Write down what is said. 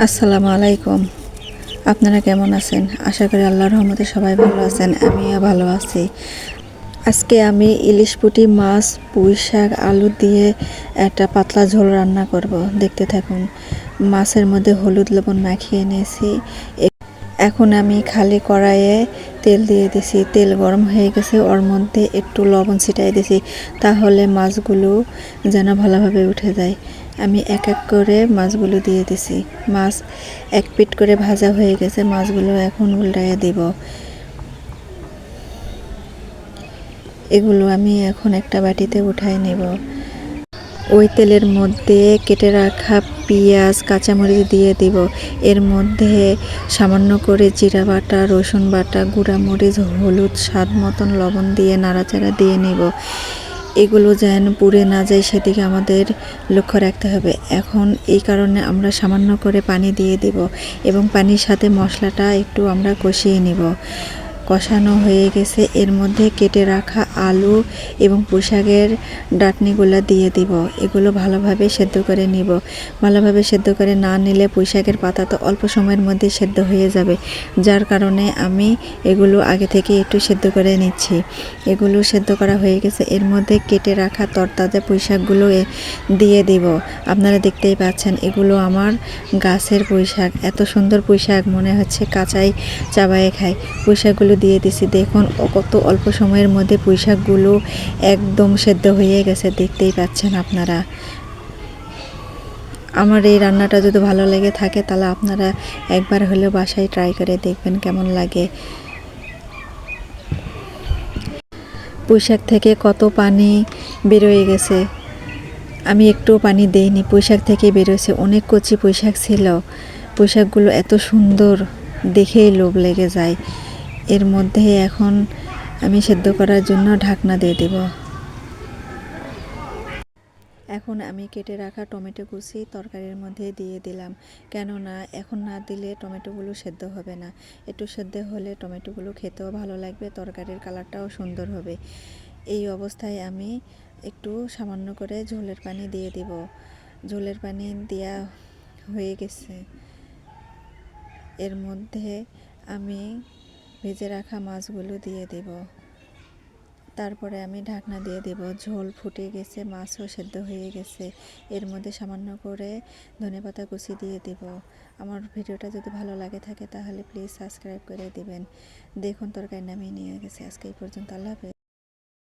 আসসালামু আলাইকুম। আপনারা কেমন আছেন? আশা করি আল্লাহর রহমতে সবাই ভালো আছেন, আমিও ভালো আছি। আজকে আমি ইলিশ পুঁটি মাছ, পুঁই শাক, আলু দিয়ে একটা পাতলা ঝোল রান্না করব। দেখতে থাকুন। মাছের মধ্যে হলুদ লবণ মাখিয়ে নিয়েছি। এখন আমি খালি কড়াইয়ে তেল দিয়ে দিছি। তেল গরম হয়ে গেছে, ওর মধ্যে একটু লবণ ছিটাই দিছি, তাহলে মাছগুলো যেন ভালোভাবে উঠে যায়। আমি এক এক করে মাছগুলো দিয়ে দিছি। মাছ এক পিঠ করে ভাজা হয়ে গেছে, মাছগুলো এখন উল্টাইয়ে দিব। এগুলো আমি এখন একটা বাটিতে উঠাই নেব। ওই তেলের মধ্যে কেটে রাখা পেঁয়াজ, কাঁচামরিচ দিয়ে দিব। এর মধ্যে সামান্য করে জিরা বাটা, রসুন বাটা, গুঁড়া মরিচ, হলুদ, স্বাদ মতন লবণ দিয়ে নাড়াচাড়া দিয়ে নেব। এগুলো যেন পুড়ে না যায় সেদিকে আমাদের লক্ষ্য রাখতে হবে। এখন এই কারণে আমরা সামান্য করে পানি দিয়ে দিব এবং পানির সাথে মশলাটা একটু আমরা কষিয়ে নেব। কষানো হয়ে গেছে, এর মধ্যে কেটে রাখা আলু এবং পুঁই শাকের ডাঁটনিগুলো দিয়ে দিব। এগুলো ভালোভাবে সেদ্ধ করে নিব। ভালোভাবে সেদ্ধ করে না নিলে পুঁই শাকের পাতা তো অল্প সময়ের মধ্যে সেদ্ধ হয়ে যাবে, যার কারণে আমি এগুলো আগে থেকে একটু সেদ্ধ করে নিচ্ছি। এগুলো সেদ্ধ করা হয়ে গেছে, এর মধ্যে কেটে রাখা তরতাজা পুঁই শাকগুলো দিয়ে দিব। আপনারা দেখতেই পাচ্ছেন, এগুলো আমার গাছের পুঁই শাক। এত সুন্দর পুঁই শাক মনে হচ্ছে কাঁচাই চাবায়ে খাই। পুঁই শাকগুলো দিয়ে দিছি। দেখুন কত অল্প সময়ের মধ্যে পুঁই শাকগুলো একদম সেদ্ধ হয়ে গেছে, দেখতেই পাচ্ছেন আপনারা। আমার এই রান্নাটা যদি ভালো লেগে থাকে তাহলে আপনারা একবার হলেও বাসায় ট্রাই করে দেখবেন কেমন লাগে। পুঁই শাক থেকে কত পানি বেরোয় গেছে, আমি একটুও পানি দেইনি। পুঁই শাক থেকে বেরোছে, অনেক কচি পুঁই শাক ছিল। পুঁই শাকগুলো এত সুন্দর, দেখেই লোভ লেগে যায়। এর মধ্যে এখন আমি সেদ্ধ করার জন্য ঢাকনা দিয়ে দেব। এখন আমি কেটে রাখা টমেটো কুচি তরকারির মধ্যে দিয়ে দিলাম, কেননা এখন না দিলে টমেটোগুলো সেদ্ধ হবে না। একটু সেদ্ধ হলে টমেটোগুলো খেতেও ভালো লাগবে, তরকারির কালারটাও সুন্দর হবে। এই অবস্থায় আমি একটু সামান্য করে ঝোলের পানি দিয়ে দিব। ঝোলের পানি দেওয়া হয়ে গেছে, এর মধ্যে আমি ভেজে রাখা মাছগুলো দিয়ে দেব। তারপরে আমি ঢাকনা দিয়ে দেব। ঝোল ফুটে গেছে, মাছও সেদ্ধ হয়ে গেছে। এর মধ্যে সামান্য করে ধনেপাতা কুচি দিয়ে দেব। আমার ভিডিওটা যদি ভালো লাগে থাকে তাহলে প্লিজ সাবস্ক্রাইব করে দিবেন। দেখুন তরকারি নামিয়ে নিয়ে গেছে। আজকে এই পর্যন্ত। আল্লাহ হাফেজ।